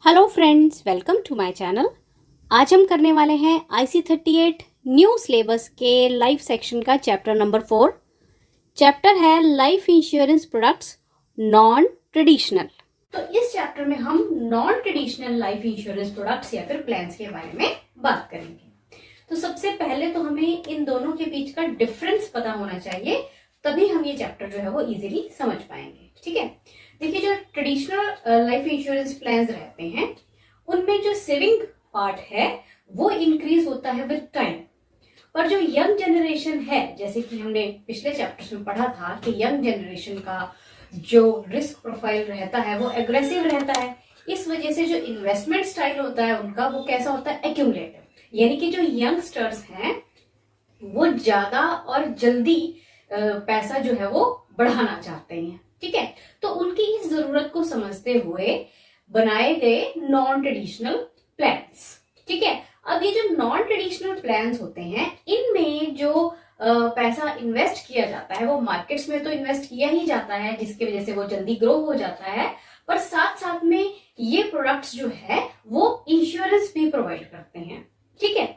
Hello friends, welcome to my channel. आज हम करने वाले हैं IC38 न्यू सिलेबस के लाइफ सेक्शन का चैप्टर नंबर 4। चैप्टर है life insurance products non traditional. तो इस चैप्टर में हम non traditional life insurance products या फिर प्लान्स के बारे में बात करेंगे। तो सबसे पहले तो हमें इन दोनों के बीच का डिफरेंस पता होना चाहिए, तभी हम ये चैप्टर जो है वो इजीली समझ पाएंगे। ठीक है, देखिए जो ट्रेडिशनल लाइफ इंश्योरेंस प्लान्स रहते हैं उनमें जो सेविंग पार्ट है वो इंक्रीज होता है विद टाइम। पर जो यंग जनरेशन है, जैसे कि हमने पिछले चैप्टर्स में पढ़ा था कि यंग जनरेशन का जो रिस्क प्रोफाइल रहता है वो एग्रेसिव रहता है। इस वजह से जो इन्वेस्टमेंट स्टाइल होता है उनका वो कैसा होता है, एक्यूमुलेटिव। यानी कि जो यंगस्टर्स हैं वो ज्यादा और जल्दी पैसा जो है वो बढ़ाना चाहते हैं। ठीक है, तो उनकी इस जरूरत को समझते हुए बनाए गए नॉन ट्रेडिशनल प्लान्स। ठीक है, अब ये जो नॉन ट्रेडिशनल प्लान्स होते हैं इनमें जो पैसा इन्वेस्ट किया जाता है वो मार्केट्स में तो इन्वेस्ट किया ही जाता है, जिसकी वजह से वो जल्दी ग्रो हो जाता है। पर साथ साथ में ये प्रोडक्ट्स जो है वो इंश्योरेंस भी प्रोवाइड करते हैं। ठीक है,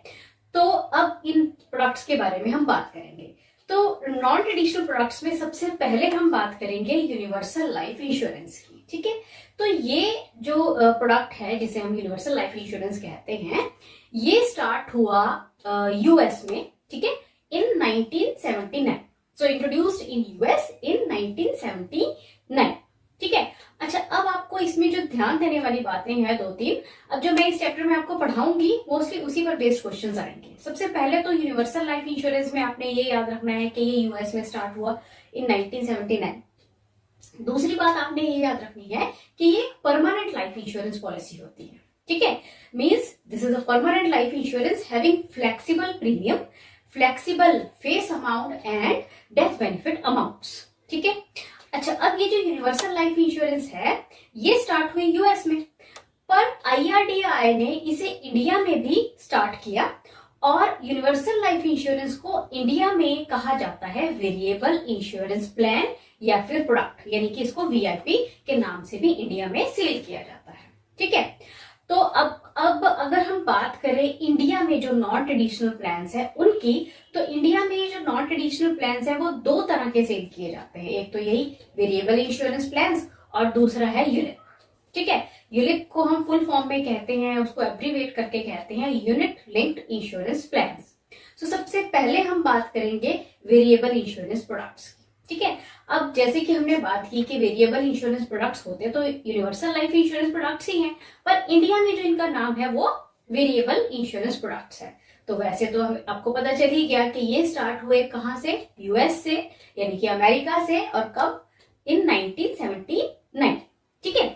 तो अब इन प्रोडक्ट्स के बारे में हम बात करेंगे। तो नॉन ट्रेडिशनल प्रोडक्ट्स में सबसे पहले हम बात करेंगे यूनिवर्सल लाइफ इंश्योरेंस की। ठीक है, तो ये जो प्रोडक्ट है जिसे हम यूनिवर्सल लाइफ इंश्योरेंस कहते हैं, ये स्टार्ट हुआ यूएस में। ठीक है, इन 1979। सो इंट्रोड्यूस्ड इन यूएस इन 1979। ठीक है, अच्छा अब आपको इसमें जो ध्यान देने वाली बातें हैं दो तीन, अब जो मैं इस चैप्टर में आपको पढ़ाऊंगी मोस्टली उसी पर बेस्ड क्वेश्चंस आएंगे। सबसे पहले तो यूनिवर्सल लाइफ इंश्योरेंस में आपने ये याद रखना है कि ये यूएस में स्टार्ट हुआ इन 1979। दूसरी बात आपने ये याद रखनी है कि ये परमानेंट लाइफ इंश्योरेंस पॉलिसी होती है। ठीक है, means this is a permanent life insurance having flexible premium, flexible face amount and death benefit amounts. ठीक है, अच्छा अब ये जो यूनिवर्सल लाइफ इंश्योरेंस है ये स्टार्ट हुई यूएस में, पर IRDAI ने इसे इंडिया में भी स्टार्ट किया और यूनिवर्सल लाइफ इंश्योरेंस को इंडिया में कहा जाता है वेरिएबल इंश्योरेंस प्लान या फिर प्रोडक्ट, यानी कि इसको VIP के नाम से भी इंडिया में सेल किया जाता है। ठीक है, तो अब अगर हम बात करें इंडिया में जो नॉन ट्रेडिशनल प्लान्स है उनकी, तो इंडिया में जो नॉन ट्रेडिशनल प्लान्स है वो दो तरह के सेल किए जाते हैं। एक तो यही वेरिएबल इंश्योरेंस प्लान्स और दूसरा है यूनिट। ठीक है, यूनिट को हम फुल फॉर्म में कहते हैं, उसको एब्रीवेट करके कहते हैं यूनिट लिंक्ड इंश्योरेंस प्लान्स। तो सबसे पहले हम बात करेंगे वेरिएबल इंश्योरेंस प्रोडक्ट्स की। ठीक है, अब जैसे कि हमने बात की कि वेरिएबल इंश्योरेंस प्रोडक्ट्स होते हैं तो यूनिवर्सल लाइफ इंश्योरेंस प्रोडक्ट्स ही हैं, पर इंडिया में जो इनका नाम है वो वेरिएबल इंश्योरेंस प्रोडक्ट्स है। तो वैसे तो आपको पता चल ही गया कि ये स्टार्ट हुए कहां से, यूएस से, यानी कि अमेरिका से, और कब, इन 1979। ठीक है,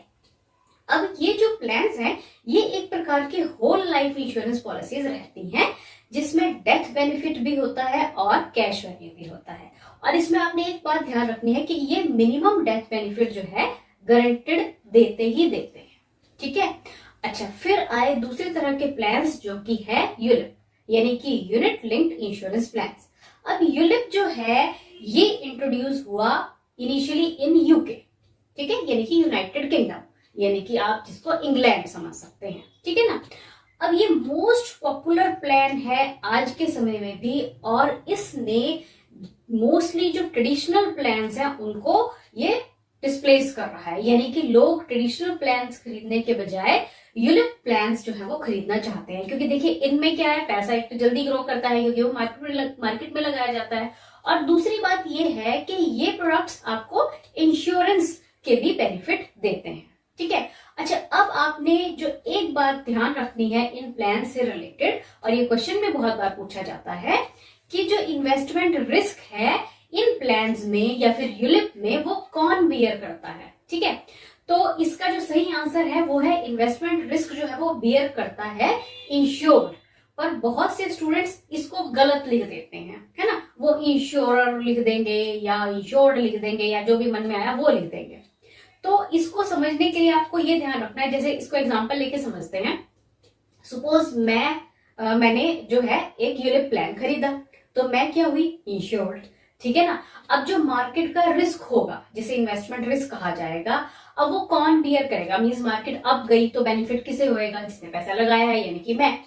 अब ये जो प्लान्स हैं ये एक प्रकार के होल लाइफ इंश्योरेंस पॉलिसीज रहती हैं जिसमें डेथ बेनिफिट भी होता है और कैश वैल्यू भी होता है। और इसमें आपने एक बात ध्यान रखनी है कि ये मिनिमम डेथ बेनिफिट जो है गारंटेड देते ही देते हैं। ठीक है, अच्छा फिर आए दूसरी तरह के प्लान्स जो कि है यूलिप, यानी कि यूनिट लिंक्ड इंश्योरेंस प्लान्स। अब यूलिप जो है ये इंट्रोड्यूस हुआ इनिशियली इन यूके। ठीक है, यानी कि यूनाइटेड किंगडम, यानी कि आप जिसको इंग्लैंड समझ सकते हैं। ठीक है ना, अब ये मोस्ट पॉपुलर प्लान है आज के समय में भी, और इसने मोस्टली जो ट्रेडिशनल प्लान्स हैं उनको ये डिस्प्लेस कर रहा है। यानी कि लोग ट्रेडिशनल प्लान्स खरीदने के बजाय यूलिप प्लान्स जो है वो खरीदना चाहते हैं, क्योंकि देखिए इनमें क्या है, पैसा एक तो जल्दी ग्रो करता है क्योंकि वो मार्केट में लगाया जाता है, और दूसरी बात ये है कि ये प्रोडक्ट्स आपको इंश्योरेंस के भी बेनिफिट देते हैं। ठीक है, अच्छा अब आपने जो एक बात ध्यान रखनी है इन प्लान से रिलेटेड, और ये क्वेश्चन में बहुत बार पूछा जाता है कि जो इन्वेस्टमेंट रिस्क है इन प्लान्स में या फिर यूलिप में वो कौन बियर करता है। ठीक है, तो इसका जो सही आंसर है वो है इन्वेस्टमेंट रिस्क जो है वो बियर करता है इंश्योर्ड। पर बहुत से स्टूडेंट्स इसको गलत लिख देते हैं, है ना, वो इंश्योरर लिख देंगे या इंश्योर्ड लिख देंगे या जो भी मन में आया वो लिख देंगे। तो इसको समझने के लिए आपको ये ध्यान रखना है, जैसे इसको एग्जांपल लेके समझते हैं। सपोज मैंने जो है एक यूलिप प्लान खरीदा, तो मैं क्या हुई, इंश्योर्ड। ठीक है ना, अब जो मार्केट का रिस्क होगा जिसे इन्वेस्टमेंट रिस्क कहा जाएगा, अब वो कौन बियर करेगा, मींस मार्केट अप गई तो बेनिफिट किसे होएगा, जिसने पैसा लगाया है यानी कि मैं।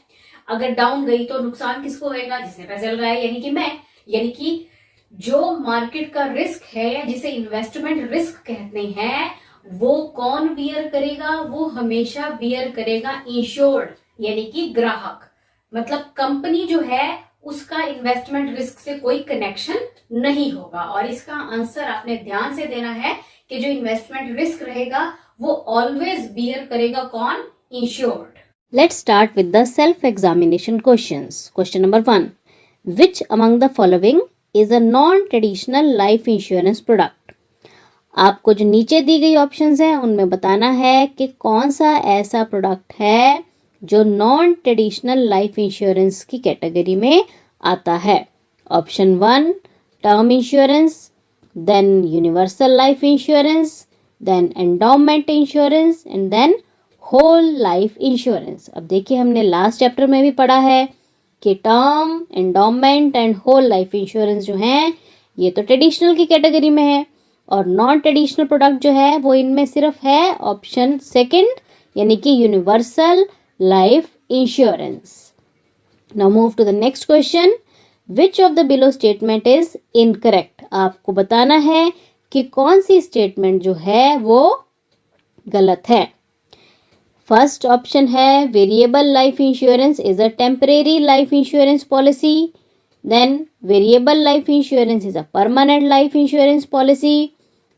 अगर डाउन गई तो नुकसान किसको होएगा, जिसने पैसा लगाया यानी कि मैं। यानी कि जो मार्केट का रिस्क है या जिसे इन्वेस्टमेंट रिस्क कहते हैं, वो कौन बियर करेगा, वो हमेशा बियर करेगा इंश्योर्ड यानी कि ग्राहक। मतलब कंपनी जो है उसका इन्वेस्टमेंट रिस्क से कोई कनेक्शन नहीं होगा। और इसका आंसर आपने ध्यान से देना है कि जो इन्वेस्टमेंट रिस्क रहेगा वो ऑलवेज बियर करेगा कौन, insured. Let's start with the self-examination questions. Question number 1. Which among the following is a non-traditional life insurance product? आपको जो नीचे दी गई ऑप्शंस हैं उनमें बताना है कि कौन सा ऐसा प्रोडक्ट है जो नॉन ट्रेडिशनल लाइफ इंश्योरेंस की कैटेगरी में आता है। Option 1 term insurance, then universal life insurance, then endowment insurance and then whole life insurance. अब देखिए हमने लास्ट चैप्टर में भी पढ़ा है कि term, endowment and whole life insurance जो हैं ये तो ट्रेडिशनल की कैटेगरी में है और नॉन ट्रेडिशनल प्रोडक्ट जो है वो इनमें सिर्फ है ऑप्शन सेकंड यानी कि universal life insurance. Now move to the next question. Which of the below statement is incorrect? आपको बताना है कि कौन सी स्टेटमेंट जो है वो गलत है। फर्स्ट ऑप्शन है variable life insurance is a temporary life insurance policy, then variable life insurance is a permanent life insurance policy,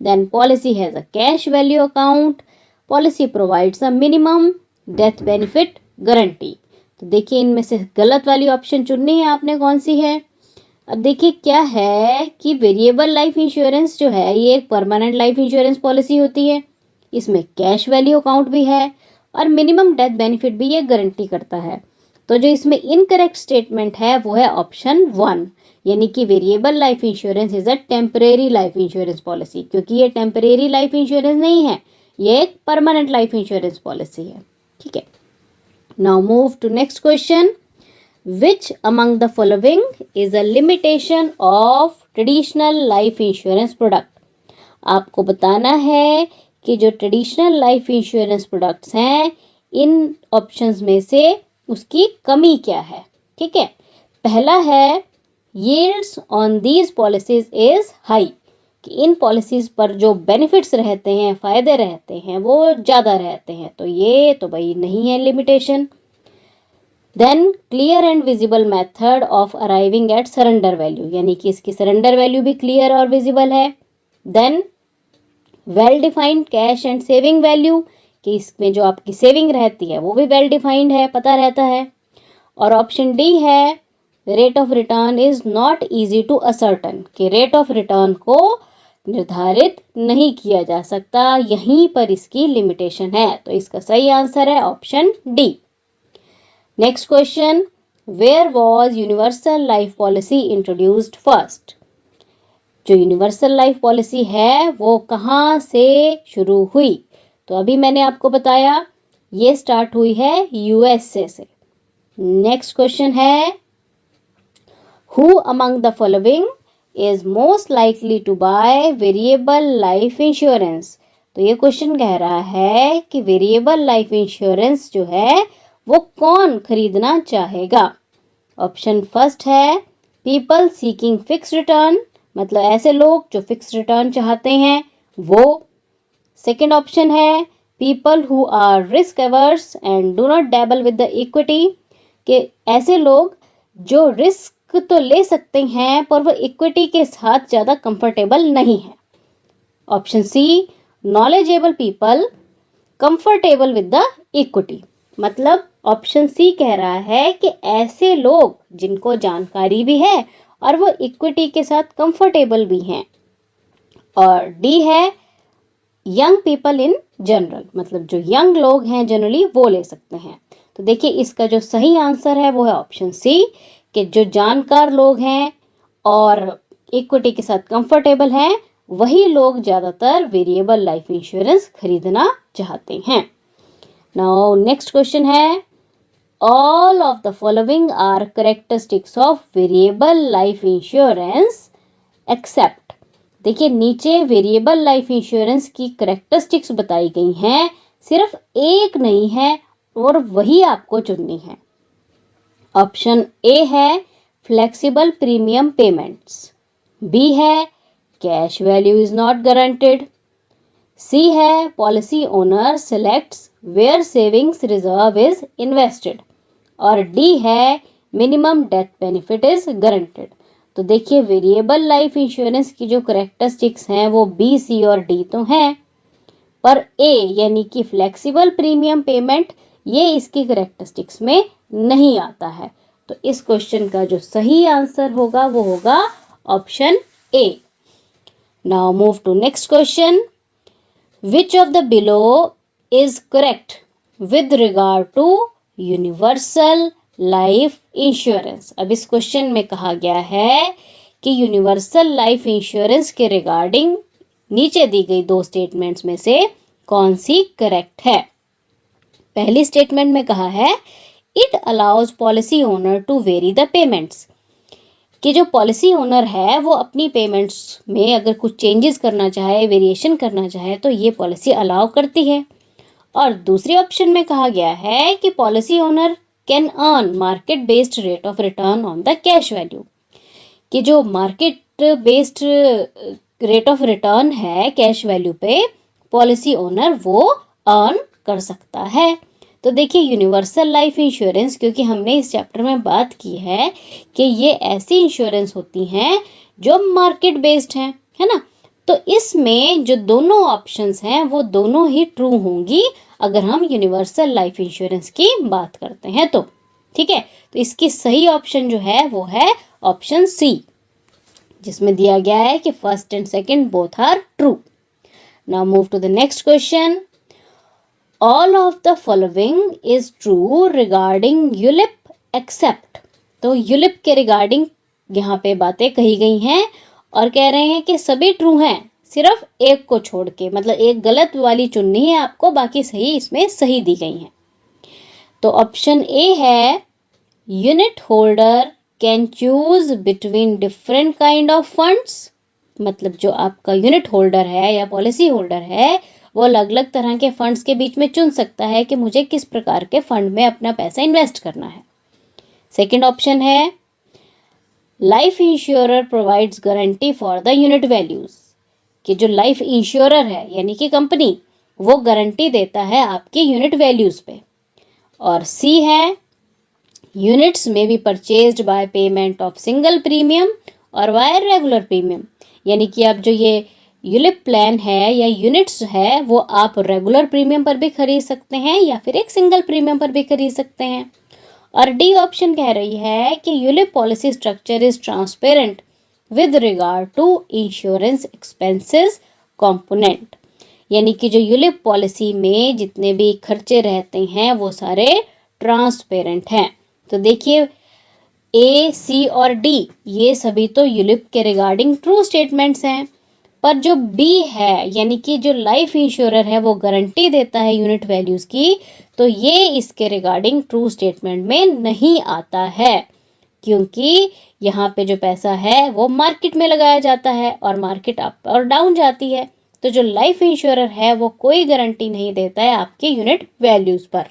then policy has a cash value account, policy provides a minimum death benefit guarantee. तो देखिए इनमें से गलत वाली option चुननी है आपने, कौन सी है। अब देखिए क्या है कि वेरिएबल लाइफ इंश्योरेंस जो है ये एक परमानेंट लाइफ इंश्योरेंस पॉलिसी होती है, इसमें कैश वैल्यू अकाउंट भी है और मिनिमम डेथ बेनिफिट भी ये गारंटी करता है। तो जो इसमें इनकरेक्ट स्टेटमेंट है वो है ऑप्शन 1 यानी कि variable life insurance is a temporary life insurance policy, क्योंकि ये टेम्परेरी लाइफ इंश्योरेंस नहीं है, ये एक परमानेंट लाइफ इंश्योरेंस पॉलिसी है। ठीक है, now move to next question. Which among the following is a limitation of traditional life insurance product? आपको बताना है कि जो ट्रेडिशनल लाइफ इंश्योरेंस प्रोडक्ट्स हैं इन ऑप्शंस में से उसकी कमी क्या है। ठीक है, पहला है yields on these policies is high, कि इन पॉलिसीज पर जो बेनिफिट्स रहते हैं, फायदे रहते हैं वो ज्यादा रहते हैं, तो ये तो भाई नहीं है limitation. Then clear and visible method of arriving at surrender value, यानी कि इसकी सरेंडर वैल्यू भी क्लियर और विजिबल है। Then well defined cash and saving value, कि इसमें जो आपकी सेविंग रहती है वो भी वेल डिफाइंड है, पता रहता है। और ऑप्शन डी है rate of return is not easy to ascertain, कि रेट ऑफ रिटर्न को निर्धारित नहीं किया जा सकता, यहीं पर इसकी लिमिटेशन है। तो इसका सही आंसर है option D. Next question, where was universal life policy introduced first? जो यूनिवर्सल लाइफ पॉलिसी है वो कहाँ से शुरू हुई? तो अभी मैंने आपको बताया ये स्टार्ट हुई है यूएसए से। नेक्स्ट क्वेश्चन है who among the following is most likely to buy variable life insurance? तो ये क्वेश्चन कह रहा है कि वेरिएबल लाइफ इंश्योरेंस जो है वो कौन खरीदना चाहेगा। ऑप्शन फर्स्ट है पीपल सीकिंग फिक्स रिटर्न, मतलब ऐसे लोग जो फिक्स रिटर्न चाहते हैं वो। सेकेंड ऑप्शन है people who are risk averse and do not dabble with the equity, कि ऐसे लोग जो रिस्क तो ले सकते हैं पर वो इक्विटी के साथ ज्यादा कंफर्टेबल नहीं है। Option C knowledgeable people comfortable with the equity, मतलब ऑप्शन सी कह रहा है कि ऐसे लोग जिनको जानकारी भी है और वो इक्विटी के साथ कंफर्टेबल भी हैं। और डी है यंग पीपल इन जनरल, मतलब जो यंग लोग हैं जनरली वो ले सकते हैं। तो देखिए इसका जो सही आंसर है वो है ऑप्शन सी, कि जो जानकार लोग हैं और इक्विटी के साथ कंफर्टेबल हैं वही लोग ज्यादातर वेरिएबल लाइफ इंश्योरेंस खरीदना चाहते हैं। नाउ नेक्स्ट क्वेश्चन है all of the following are characteristics of variable life insurance except, देखिए नीचे वेरिएबल लाइफ इंश्योरेंस की करेक्टरिस्टिक्स बताई गई हैं, सिर्फ एक नहीं है और वही आपको चुननी है। ऑप्शन ए है फ्लेक्सिबल प्रीमियम पेमेंट्स, बी है cash value is not guaranteed, C है policy owner selects where savings reserve is invested, और डी है minimum death benefit is guaranteed. तो देखिए वेरिएबल लाइफ इंश्योरेंस की जो करेक्टरिस्टिक्स हैं वो बी, सी और डी तो हैं, पर ए यानी कि फ्लेक्सिबल प्रीमियम पेमेंट ये इसकी करेक्टरिस्टिक्स में नहीं आता है। तो इस क्वेश्चन का जो सही आंसर होगा वो होगा option A. Now move to next question. Which of the below is correct with regard to universal life insurance. अब इस क्वेश्चन में कहा गया है कि यूनिवर्सल लाइफ इंश्योरेंस के रिगार्डिंग नीचे दी गई दो स्टेटमेंट्स में से कौन सी करेक्ट है। पहली स्टेटमेंट में कहा है it allows policy owner to vary the payments, कि जो पॉलिसी ओनर है वो अपनी पेमेंट्स में अगर कुछ चेंजेस करना चाहे, वेरिएशन करना चाहे तो ये पॉलिसी अलाउ करती है। और दूसरे ऑप्शन में कहा गया है कि policy owner can earn market based rate of return on the cash value, कि जो market based rate of return है कैश वैल्यू पे पॉलिसी ओनर वो अर्न कर सकता है। तो देखिए यूनिवर्सल लाइफ इंश्योरेंस, क्योंकि हमने इस चैप्टर में बात की है कि ये ऐसी इंश्योरेंस होती हैं जो मार्केट बेस्ड हैं, है ना, तो इसमें जो दोनों ऑप्शंस हैं वो दोनों ही ट्रू होंगी अगर हम यूनिवर्सल लाइफ इंश्योरेंस की बात करते हैं तो। ठीक है, तो इसकी सही ऑप्शन जो है वो है ऑप्शन सी, जिसमें दिया गया है कि first and second both are true. Now move to the next question. All of the following is true regarding ULIP except. तो यूलिप के रिगार्डिंग यहाँ पे बातें कही गई हैं और कह रहे हैं कि सभी ट्रू हैं सिर्फ एक को छोड़ के, मतलब एक गलत वाली चुननी है आपको, बाकी सही इसमें सही दी गई हैं। तो ऑप्शन ए है unit holder can choose between different kind of funds, मतलब जो आपका यूनिट होल्डर है या पॉलिसी होल्डर है वो अलग अलग तरह के फंड्स के बीच में चुन सकता है कि मुझे किस प्रकार के फंड में अपना पैसा इन्वेस्ट करना है। सेकंड ऑप्शन है life insurer provides guarantee for the unit values, कि जो लाइफ इंश्योरर है यानी कि कंपनी वो गारंटी देता है आपकी यूनिट वैल्यूज पे। और सी है यूनिट्स में be purchased by payment of single premium और बाय रेगुलर प्रीमियम, यानी कि अब जो ये यूलिप प्लान है या यूनिट्स है वो आप रेगुलर प्रीमियम पर भी खरीद सकते हैं या फिर एक सिंगल प्रीमियम पर भी खरीद सकते हैं। और डी ऑप्शन कह रही है कि ULIP policy structure is transparent with regard to insurance expenses component, यानी कि जो यूलिप पॉलिसी में जितने भी खर्चे रहते हैं वो सारे ट्रांसपेरेंट हैं। तो देखिए ए, सी और डी ये सभी तो यूलिप के रिगार्डिंग ट्रू स्टेटमेंट्स हैं, पर जो बी है यानी कि जो लाइफ इंश्योरर है वो गारंटी देता है यूनिट वैल्यूज की, तो ये इसके रिगार्डिंग ट्रू स्टेटमेंट में नहीं आता है, क्योंकि यहाँ पे जो पैसा है वो मार्केट में लगाया जाता है और मार्केट अप और डाउन जाती है, तो जो लाइफ इंश्योरर है वो कोई गारंटी नहीं देता है आपके यूनिट वैल्यूज पर।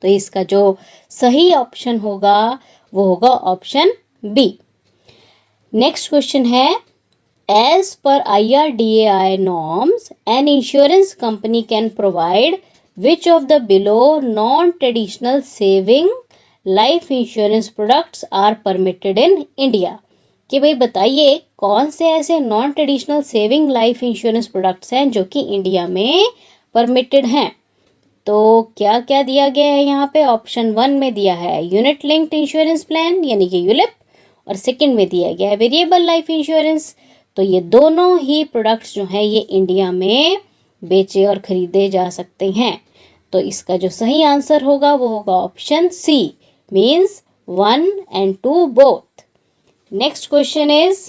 तो इसका जो सही ऑप्शन होगा वो होगा ऑप्शन बी। नेक्स्ट क्वेश्चन है As per IRDAI norms, an insurance company can provide which of the below non-traditional saving life insurance products are permitted in India? कि भाई बताइए कौन से ऐसे non traditional saving life insurance products हैं जो कि इंडिया में परमिटेड हैं। तो क्या क्या दिया गया है यहाँ पे, ऑप्शन 1 में दिया है यूनिट लिंक्ड इंश्योरेंस प्लान यानी कि यूलिप, और सेकंड में दिया गया है वेरिएबल लाइफ इंश्योरेंस। तो ये दोनों ही प्रोडक्ट्स जो हैं ये इंडिया में बेचे और खरीदे जा सकते हैं। तो इसका जो सही आंसर होगा वो होगा option C, means 1 and 2 both. Next question is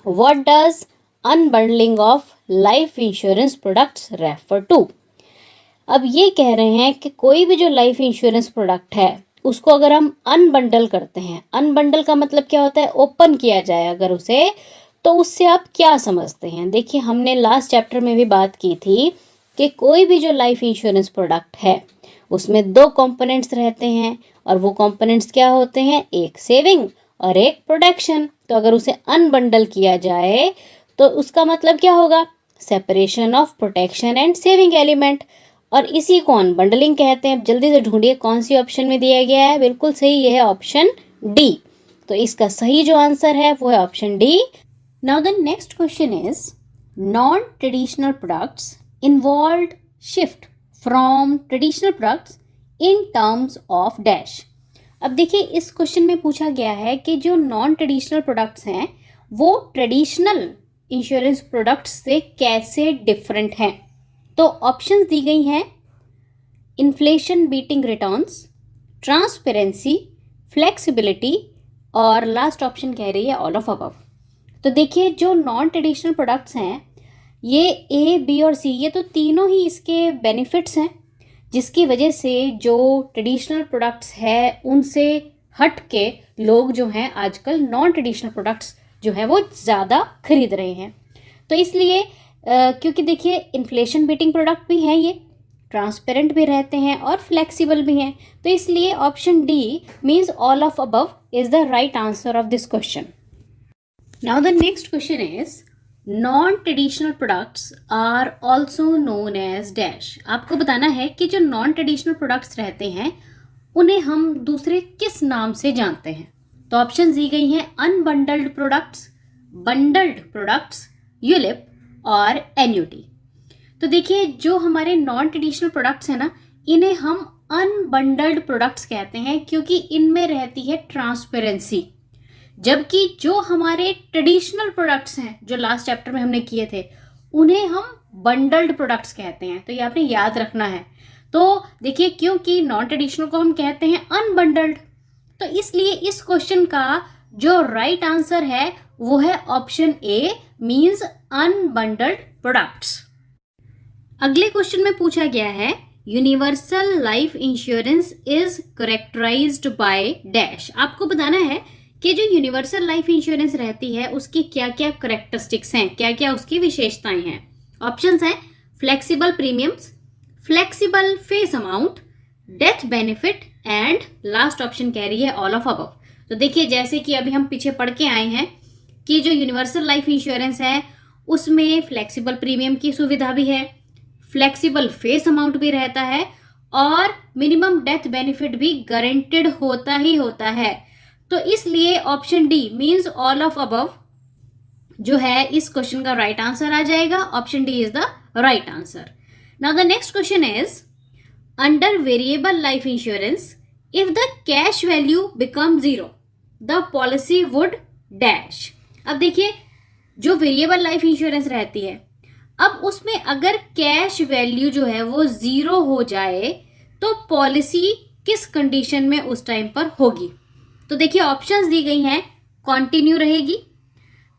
what does unbundling of life insurance products refer to. अब ये कह रहे हैं कि कोई भी जो लाइफ इंश्योरेंस प्रोडक्ट है उसको अगर हम अनबंडल करते हैं, अनबंडल का मतलब क्या होता है, ओपन किया जाए अगर उसे, तो उससे आप क्या समझते हैं? देखिए, हमने लास्ट चैप्टर में भी बात की थी कि कोई भी जो लाइफ इंश्योरेंस प्रोडक्ट है उसमें दो कंपोनेंट्स रहते हैं, और वो कंपोनेंट्स क्या होते हैं? एक सेविंग और एक प्रोटेक्शन। तो अगर उसे अनबंडल किया जाए तो उसका मतलब क्या होगा? Separation of protection and saving element, और इसी को अनबंडलिंग कहते हैं। जल्दी से ढूंढिए कौन सी ऑप्शन में दिया गया है। बिल्कुल सही, यह है ऑप्शन डी। तो इसका सही जो आंसर है वो है option D. Now the next question is, non traditional products involved shift from traditional products in terms of dash. अब देखिए, इस क्वेश्चन में पूछा गया है कि जो नॉन ट्रेडिशनल प्रोडक्ट्स हैं वो ट्रेडिशनल इंश्योरेंस प्रोडक्ट्स से कैसे डिफरेंट हैं। तो ऑप्शंस दी गई हैं, inflation beating returns, transparency, flexibility, और लास्ट ऑप्शन कह रही है ऑल ऑफ अबव। तो देखिए, जो नॉन ट्रेडिशनल प्रोडक्ट्स हैं ये ए, बी और सी, ये तो तीनों ही इसके बेनिफिट्स हैं, जिसकी वजह से जो ट्रेडिशनल प्रोडक्ट्स है उनसे हट के लोग जो हैं आजकल नॉन ट्रेडिशनल प्रोडक्ट्स जो है वो ज़्यादा खरीद रहे हैं। तो इसलिए क्योंकि देखिए, इन्फ्लेशन बीटिंग प्रोडक्ट भी हैं, ये ट्रांसपेरेंट भी रहते हैं और फ्लेक्सिबल भी हैं, तो इसलिए option D means all of above is the right answer of this question. Now the next question is, non traditional products are also known as dash. आपको बताना है कि जो नॉन ट्रेडिशनल प्रोडक्ट्स रहते हैं उन्हें हम दूसरे किस नाम से जानते हैं। तो ऑप्शन दी गई हैं, अनबंडल्ड प्रोडक्ट्स, बंडल्ड प्रोडक्ट्स, यूलिप और एन्युटी। तो देखिए, जो हमारे नॉन ट्रेडिशनल प्रोडक्ट्स हैं ना, इन्हें हम अनबंडल्ड प्रोडक्ट्स कहते हैं क्योंकि इनमें रहती है ट्रांसपेरेंसी, जबकि जो हमारे ट्रेडिशनल प्रोडक्ट्स हैं जो लास्ट चैप्टर में हमने किए थे उन्हें हम बंडल्ड प्रोडक्ट्स कहते हैं। तो ये आपने याद रखना है। तो देखिए, क्योंकि नॉन ट्रेडिशनल को हम कहते हैं अनबंडल्ड, तो इसलिए इस क्वेश्चन का जो राइट आंसर है वो है ऑप्शन ए, मींस अनबंडल्ड प्रोडक्ट्स। अगले क्वेश्चन में पूछा गया है, universal life insurance is characterised by dash. आपको बताना है कि जो यूनिवर्सल लाइफ इंश्योरेंस रहती है उसकी क्या क्या करेक्टरिस्टिक्स हैं, क्या क्या उसकी विशेषताएं हैं। ऑप्शंस हैं, flexible premiums, flexible face amount, death benefit, and last option कह रही है ऑल ऑफ अबव। तो देखिए, जैसे कि अभी हम पीछे पढ़ के आए हैं कि जो यूनिवर्सल लाइफ इंश्योरेंस है उसमें फ्लेक्सिबल प्रीमियम की सुविधा भी है, फ्लेक्सिबल फेस अमाउंट भी रहता है, और मिनिमम डेथ बेनिफिट भी गारंटेड होता ही होता है। तो इसलिए option D means all of above जो है इस क्वेश्चन का राइट आंसर आ जाएगा। Option D is the right answer. Now the next question is, under variable life insurance if the cash value become zero the policy would dash. अब देखिए, जो variable life insurance रहती है, अब उसमें अगर कैश वैल्यू जो है वो जीरो हो जाए तो पॉलिसी किस कंडीशन में उस टाइम पर होगी। तो देखिए, ऑप्शंस दी गई हैं, कॉन्टिन्यू रहेगी,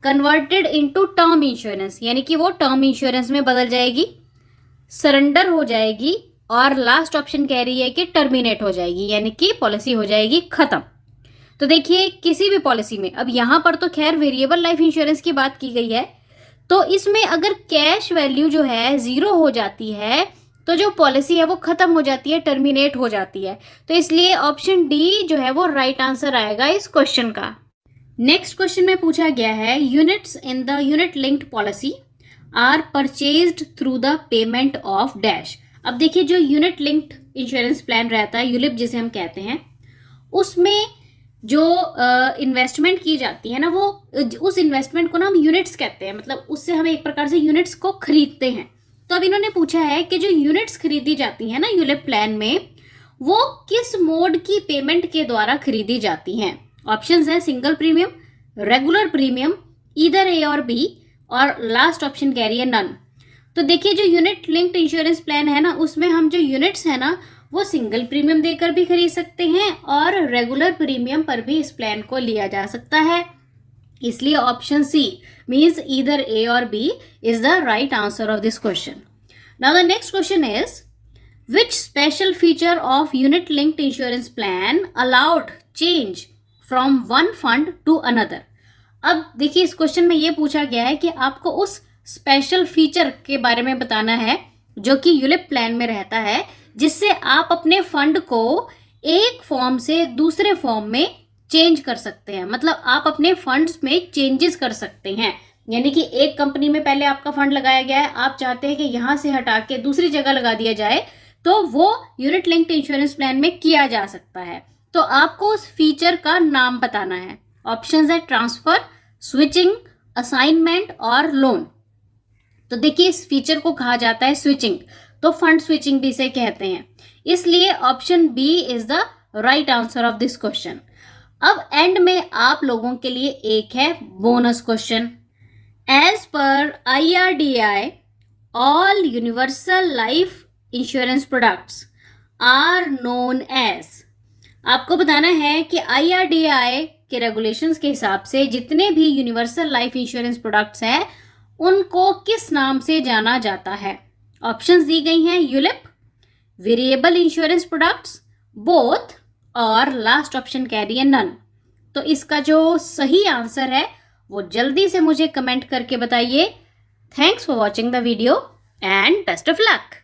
कन्वर्टेड इनटू टर्म इंश्योरेंस यानी कि वो टर्म इंश्योरेंस में बदल जाएगी, सरेंडर हो जाएगी, और लास्ट ऑप्शन कह रही है कि टर्मिनेट हो जाएगी यानी कि पॉलिसी हो जाएगी खत्म। तो देखिए, किसी भी पॉलिसी में, अब यहाँ पर तो खैर वेरिएबल लाइफ इंश्योरेंस की बात की गई है, तो इसमें अगर कैश वैल्यू जो है जीरो हो जाती है तो जो पॉलिसी है वो खत्म हो जाती है, टर्मिनेट हो जाती है। तो इसलिए ऑप्शन डी जो है वो राइट आंसर आएगा इस क्वेश्चन का। नेक्स्ट क्वेश्चन में पूछा गया है, units in the unit linked policy are purchased through the payment of dash. अब देखिए, जो यूनिट लिंक्ड इंश्योरेंस प्लान रहता है, यूलिप जिसे हम कहते हैं, उसमें जो इन्वेस्टमेंट की जाती है ना, वो उस इन्वेस्टमेंट को ना हम यूनिट्स कहते हैं, मतलब उससे हम एक प्रकार से यूनिट्स को खरीदते हैं। तो अब इन्होंने पूछा है कि जो यूनिट्स खरीदी जाती है ना यूलिप प्लान में, वो किस मोड की पेमेंट के द्वारा खरीदी जाती हैं। ऑप्शंस है, single premium, regular premium, either A और बी, और लास्ट ऑप्शन कह रही है नन। तो देखिए, जो यूनिट लिंक्ड इंश्योरेंस प्लान है ना, उसमें हम जो यूनिट्स है ना वो सिंगल प्रीमियम देकर भी खरीद सकते हैं और रेगुलर प्रीमियम पर भी इस प्लान को लिया जा सकता है। इसलिए option C means either A और B is the right answer of this question. Now the next question is, which special feature of unit linked insurance plan allowed change from one fund to another. अब देखिए इस question में ये पूछा गया है कि आपको उस स्पेशल फीचर के बारे में बताना है जो कि यूलिप प्लान में रहता है, जिससे आप अपने फंड को एक फॉर्म से दूसरे फॉर्म में चेंज कर सकते हैं। मतलब आप अपने फंड्स में चेंजेस कर सकते हैं। यानी कि एक कंपनी में पहले आपका फंड लगाया गया है, आप चाहते हैं कि यहाँ से हटा के दूसरी जगह लगा दिया जाए, तो वो यूनिट लिंक्ड इंश्योरेंस प्लान में किया जा सकता है। तो आपको उस फीचर का नाम बताना है। ऑप्शंस है ट्रांसफर, स्विचिंग, असाइनमेंट और लोन। तो देखिए इस फीचर को कहा जाता है स्विचिंग, तो फंड स्विचिंग भी इसे कहते हैं। इसलिए option B is the right answer of this question. अब एंड में आप लोगों के लिए एक है बोनस क्वेश्चन। एज पर IRDAI, all universal life insurance products are known as. आपको बताना है कि IRDAI के रेगुलेशंस के हिसाब से जितने भी यूनिवर्सल लाइफ इंश्योरेंस प्रोडक्ट्स हैं उनको किस नाम से जाना जाता है। ऑप्शंस दी गई हैं ULIP, variable insurance products, both और लास्ट ऑप्शन कैरी नन। तो इसका जो सही आंसर है वो जल्दी से मुझे कमेंट करके बताइए। Thanks for watching the video and best of luck.